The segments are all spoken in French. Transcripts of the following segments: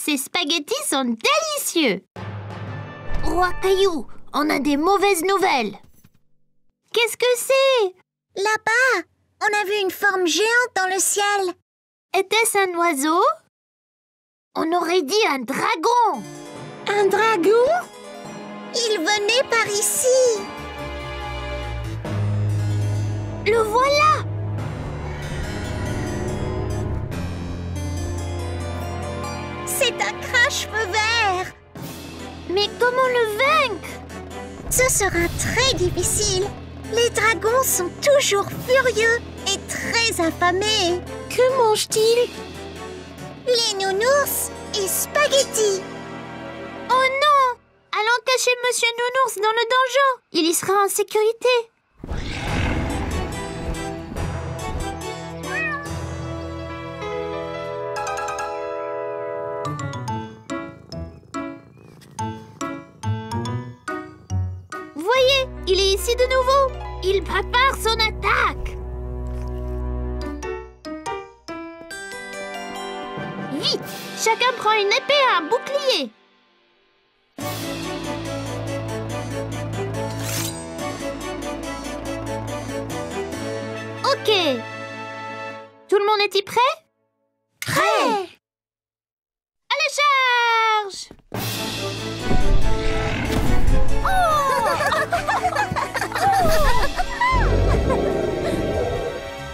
Ces spaghettis sont délicieux. Roi Caillou, on a des mauvaises nouvelles. Qu'est-ce que c'est? Là-bas, on a vu une forme géante dans le ciel. Était-ce un oiseau? On aurait dit un dragon. Un dragon? Il venait par ici. Le voilà. C'est un crache-feu vert. Mais comment le vaincre? Ce sera très difficile. Les dragons sont toujours furieux et très affamés. Que mange-t-il? Les nounours et spaghettis. Oh non! Allons cacher Monsieur Nounours dans le donjon. Il y sera en sécurité. Voyez, il est ici de nouveau. Il prépare son attaque. Vite, chacun prend une épée et un bouclier. Ok. Tout le monde est-il prêt? Prêt! À la charge!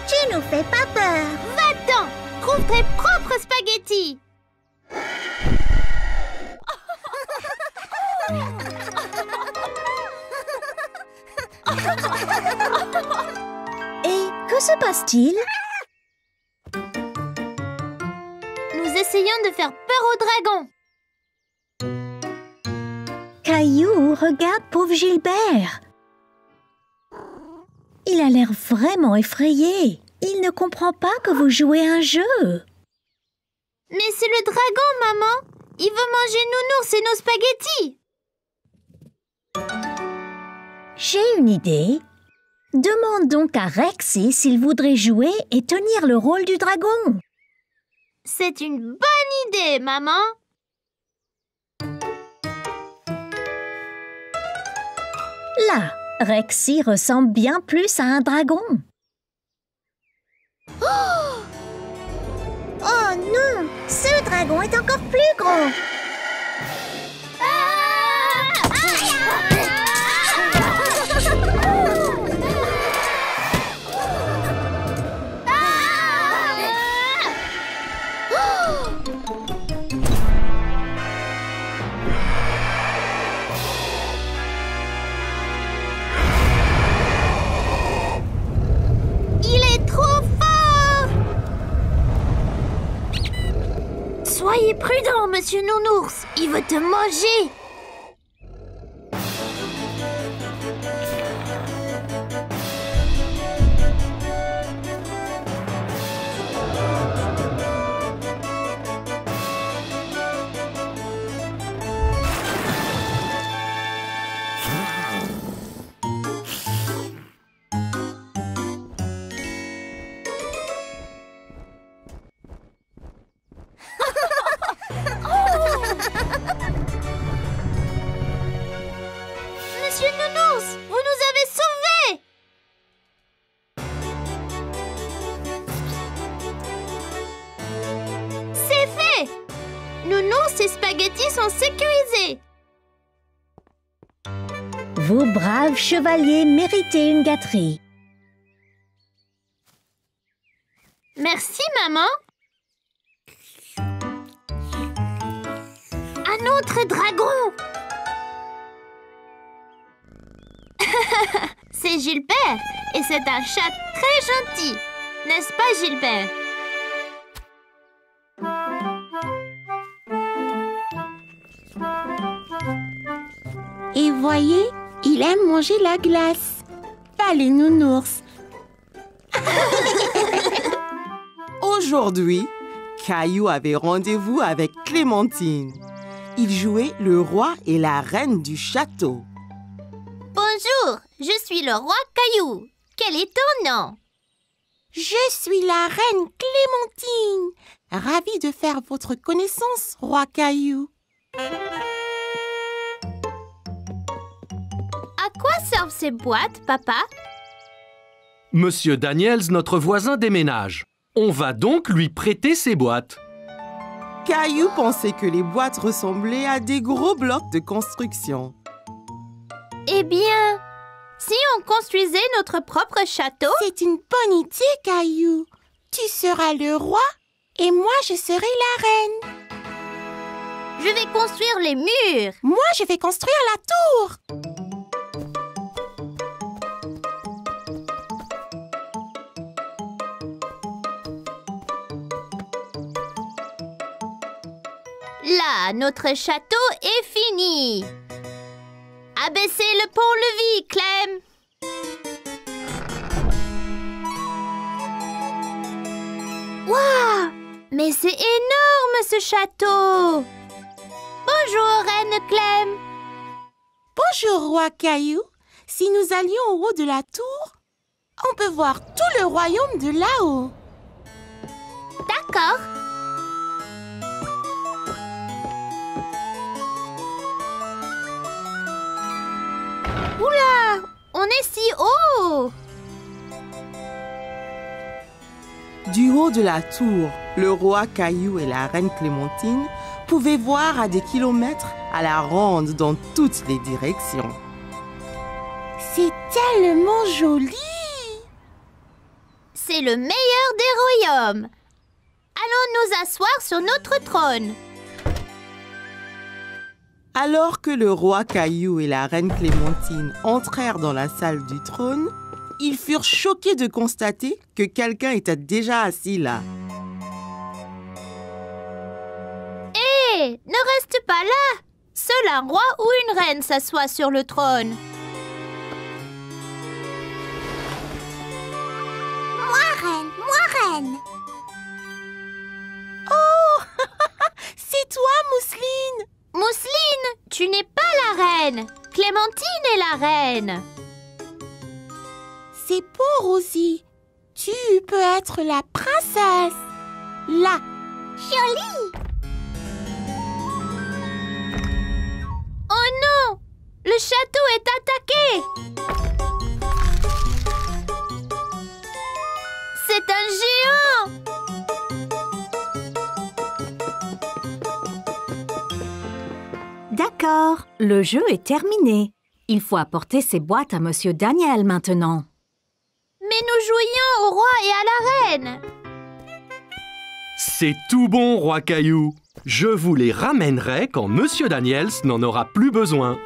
Tu nous fais pas peur. Va-t'en! Trouve tes propres spaghettis! Et que se passe-t-il? Nous essayons de faire peur au dragon. Caillou, regarde pauvre Gilbert. Il a l'air vraiment effrayé. Il ne comprend pas que vous jouez un jeu. Mais c'est le dragon, maman! Il veut manger Nounours et nos spaghettis! J'ai une idée. Demande donc à Rexy s'il voudrait jouer et tenir le rôle du dragon. C'est une bonne idée, maman! Là, Rexy ressemble bien plus à un dragon. Oh non! Ce dragon est encore plus gros! Il est trop fort! Soyez prudent, Monsieur Nounours! Il veut te manger! Monsieur Nounours, vous nous avez sauvés! C'est fait! Nounours et spaghettis sont sécurisés! Vous, braves chevaliers, méritez une gâterie. Merci, maman! Un autre dragon! C'est Gilbert et c'est un chat très gentil, n'est-ce pas, Gilbert? Et voyez, il aime manger la glace. Pas les nounours. Aujourd'hui, Caillou avait rendez-vous avec Clémentine. Il jouait le roi et la reine du château. Bonjour, je suis le roi Caillou. Quel est ton nom? Je suis la reine Clémentine. Ravie de faire votre connaissance, roi Caillou. À quoi servent ces boîtes, papa? Monsieur Daniels, notre voisin, déménage. On va donc lui prêter ses boîtes. Caillou pensait que les boîtes ressemblaient à des gros blocs de construction. Eh bien, si on construisait notre propre château? C'est une bonne idée, Caillou. Tu seras le roi et moi, je serai la reine. Je vais construire les murs. Moi, je vais construire la tour. Là, notre château est fini. Abaissez le pont-levis, Clem. Waouh! Mais c'est énorme, ce château. Bonjour, Reine Clem. Bonjour, roi Caillou. Si nous allions au haut de la tour, on peut voir tout le royaume de là-haut. D'accord. Oula! On est si haut! Du haut de la tour, le roi Caillou et la reine Clémentine pouvaient voir à des kilomètres à la ronde dans toutes les directions. C'est tellement joli! C'est le meilleur des royaumes. Allons nous asseoir sur notre trône. Alors que le roi Caillou et la reine Clémentine entrèrent dans la salle du trône, ils furent choqués de constater que quelqu'un était déjà assis là. Hé, ne reste pas là. Seul un roi ou une reine s'assoit sur le trône. Moi, reine! Oh! C'est toi, Mousseline! Mousseline, tu n'es pas la reine. Clémentine est la reine. C'est bon, Rosie. Tu peux être la princesse. Là. Jolie! Oh non! Le château est attaqué! C'est un géant! D'accord, le jeu est terminé. Il faut apporter ces boîtes à Monsieur Daniel maintenant. Mais nous jouions au roi et à la reine! C'est tout bon, roi Caillou. Je vous les ramènerai quand Monsieur Daniels n'en aura plus besoin.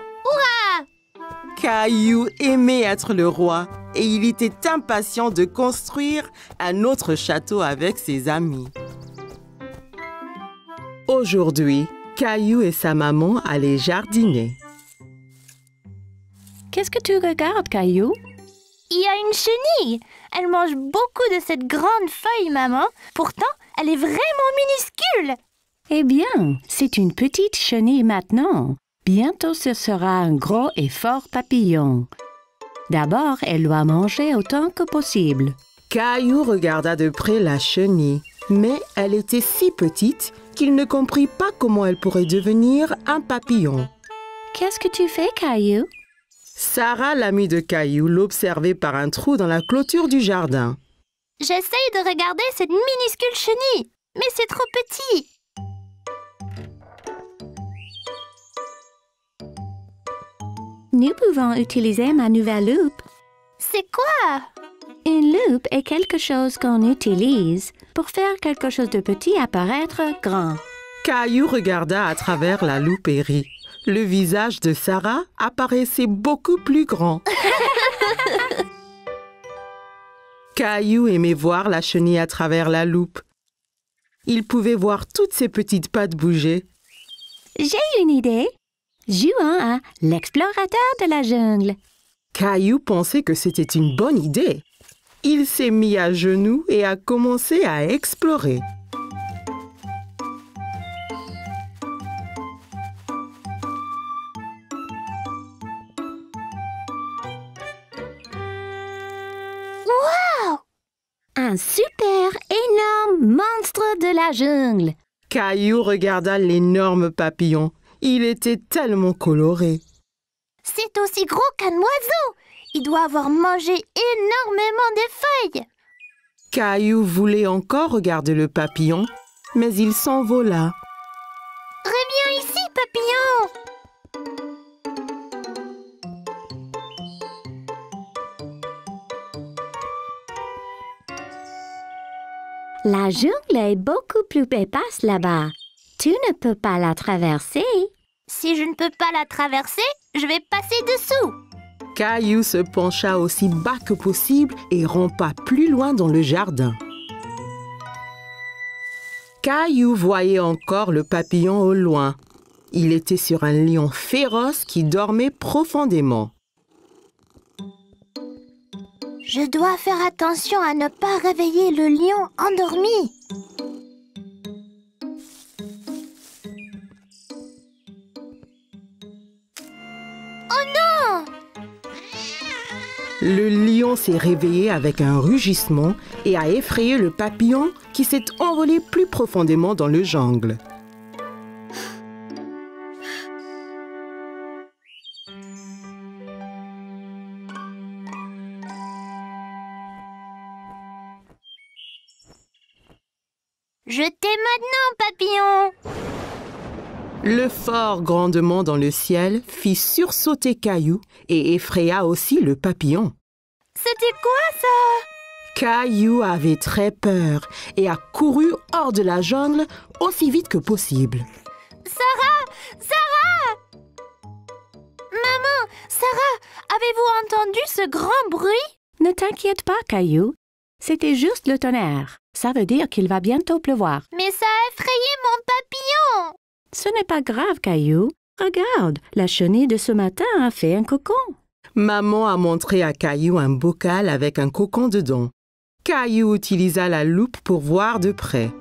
Caillou aimait être le roi et il était impatient de construire un autre château avec ses amis. Aujourd'hui, Caillou et sa maman allaient jardiner. Qu'est-ce que tu regardes, Caillou? Il y a une chenille! Elle mange beaucoup de cette grande feuille, maman. Pourtant, elle est vraiment minuscule! Eh bien, c'est une petite chenille maintenant. Bientôt, ce sera un gros et fort papillon. D'abord, elle doit manger autant que possible. Caillou regarda de près la chenille, mais elle était si petite qu'il ne comprit pas comment elle pourrait devenir un papillon. Qu'est-ce que tu fais, Caillou? Sarah, l'amie de Caillou, l'observait par un trou dans la clôture du jardin. J'essaye de regarder cette minuscule chenille, mais c'est trop petit. Nous pouvons utiliser ma nouvelle loupe. C'est quoi? Une loupe est quelque chose qu'on utilise pour faire quelque chose de petit apparaître grand. Caillou regarda à travers la loupe et rit. Le visage de Sarah apparaissait beaucoup plus grand. Caillou aimait voir la chenille à travers la loupe. Il pouvait voir toutes ses petites pattes bouger. J'ai une idée. Jouons à l'explorateur de la jungle. Caillou pensait que c'était une bonne idée. Il s'est mis à genoux et a commencé à explorer. Un super énorme monstre de la jungle. Caillou regarda l'énorme papillon. Il était tellement coloré. C'est aussi gros qu'un oiseau. Il doit avoir mangé énormément de feuilles. Caillou voulait encore regarder le papillon, mais il s'envola. Reviens ici, papillon. La jungle est beaucoup plus épaisse là-bas. Tu ne peux pas la traverser. Si je ne peux pas la traverser, je vais passer dessous. Caillou se pencha aussi bas que possible et rampa plus loin dans le jardin. Caillou voyait encore le papillon au loin. Il était sur un lion féroce qui dormait profondément. Je dois faire attention à ne pas réveiller le lion endormi. Oh non! Le lion s'est réveillé avec un rugissement et a effrayé le papillon qui s'est envolé plus profondément dans le jungle. Je t'ai maintenant, papillon! Le fort grandement dans le ciel fit sursauter Caillou et effraya aussi le papillon. C'était quoi ça? Caillou avait très peur et a couru hors de la jungle aussi vite que possible. Sarah! Sarah! Maman! Sarah! Avez-vous entendu ce grand bruit? Ne t'inquiète pas, Caillou. C'était juste le tonnerre. Ça veut dire qu'il va bientôt pleuvoir. Mais ça a effrayé mon papillon! Ce n'est pas grave, Caillou. Regarde, la chenille de ce matin a fait un cocon. Maman a montré à Caillou un bocal avec un cocon dedans. Caillou utilisa la loupe pour voir de près.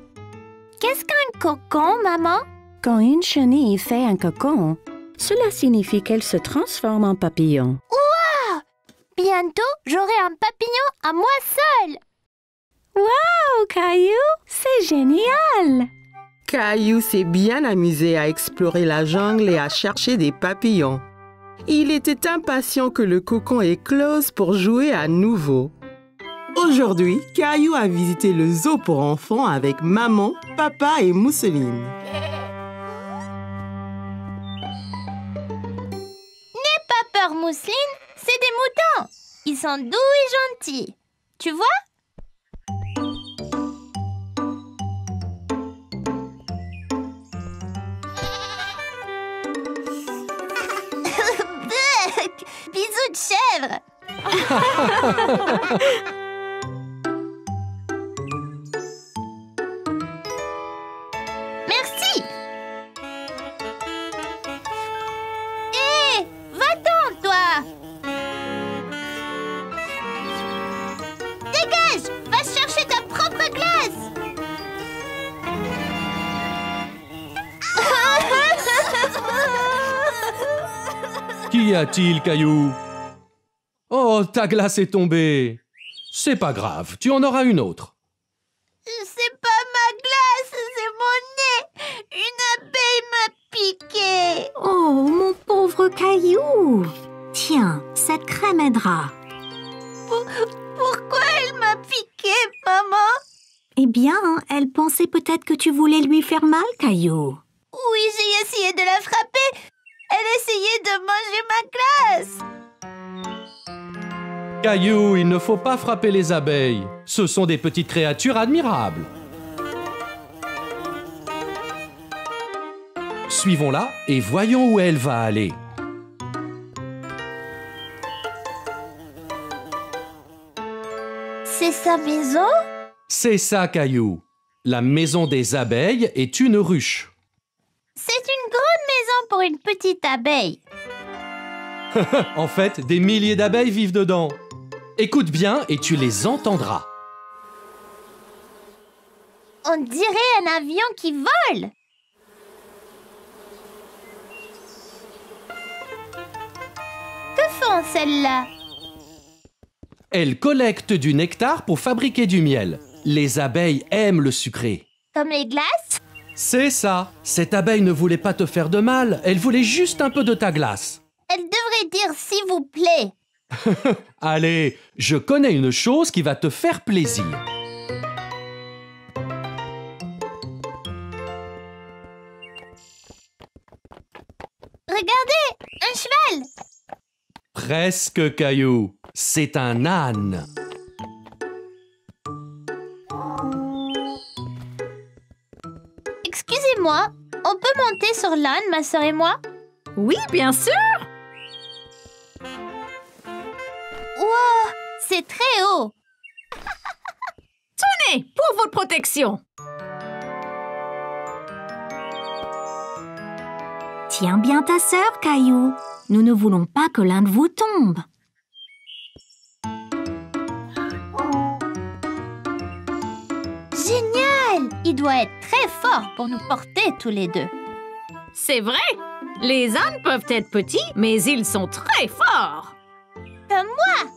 Qu'est-ce qu'un cocon, maman? Quand une chenille fait un cocon, cela signifie qu'elle se transforme en papillon. Ouah! Bientôt, j'aurai un papillon à moi seule! Wow, Caillou, c'est génial! Caillou s'est bien amusé à explorer la jungle et à chercher des papillons. Il était impatient que le cocon éclose pour jouer à nouveau. Aujourd'hui, Caillou a visité le zoo pour enfants avec maman, papa et Mousseline. N'aie pas peur, Mousseline, c'est des moutons. Ils sont doux et gentils. Tu vois? Bisous de chèvre. Merci. Hé, va-t'en, toi. Dégage, va chercher ta propre glace. Qu'y a-t-il, Caillou? Oh, ta glace est tombée. C'est pas grave, tu en auras une autre. C'est pas ma glace, c'est mon nez. Une abeille m'a piqué. Oh, mon pauvre Caillou! Tiens, cette crème aidera. Pourquoi elle m'a piqué, maman? Eh bien, elle pensait peut-être que tu voulais lui faire mal, Caillou. Oui, j'ai essayé de la frapper. Elle essayait de manger ma glace. Caillou, il ne faut pas frapper les abeilles. Ce sont des petites créatures admirables. Suivons-la et voyons où elle va aller. C'est sa maison? C'est ça, Caillou. La maison des abeilles est une ruche. C'est une grande maison pour une petite abeille. En fait, des milliers d'abeilles vivent dedans. Écoute bien et tu les entendras. On dirait un avion qui vole. Que font celles-là? Elles collectent du nectar pour fabriquer du miel. Les abeilles aiment le sucré. Comme les glaces? C'est ça. Cette abeille ne voulait pas te faire de mal. Elle voulait juste un peu de ta glace. Elle devrait dire s'il vous plaît. Allez, je connais une chose qui va te faire plaisir. Regardez, un cheval. Presque, Caillou. C'est un âne. Excusez-moi, on peut monter sur l'âne, ma sœur et moi? Oui, bien sûr. Wow, c'est très haut. Tenez, pour votre protection. Tiens bien ta sœur, Caillou. Nous ne voulons pas que l'un de vous tombe. Génial! Il doit être très fort pour nous porter tous les deux. C'est vrai. Les ânes peuvent être petits, mais ils sont très forts. Comme moi!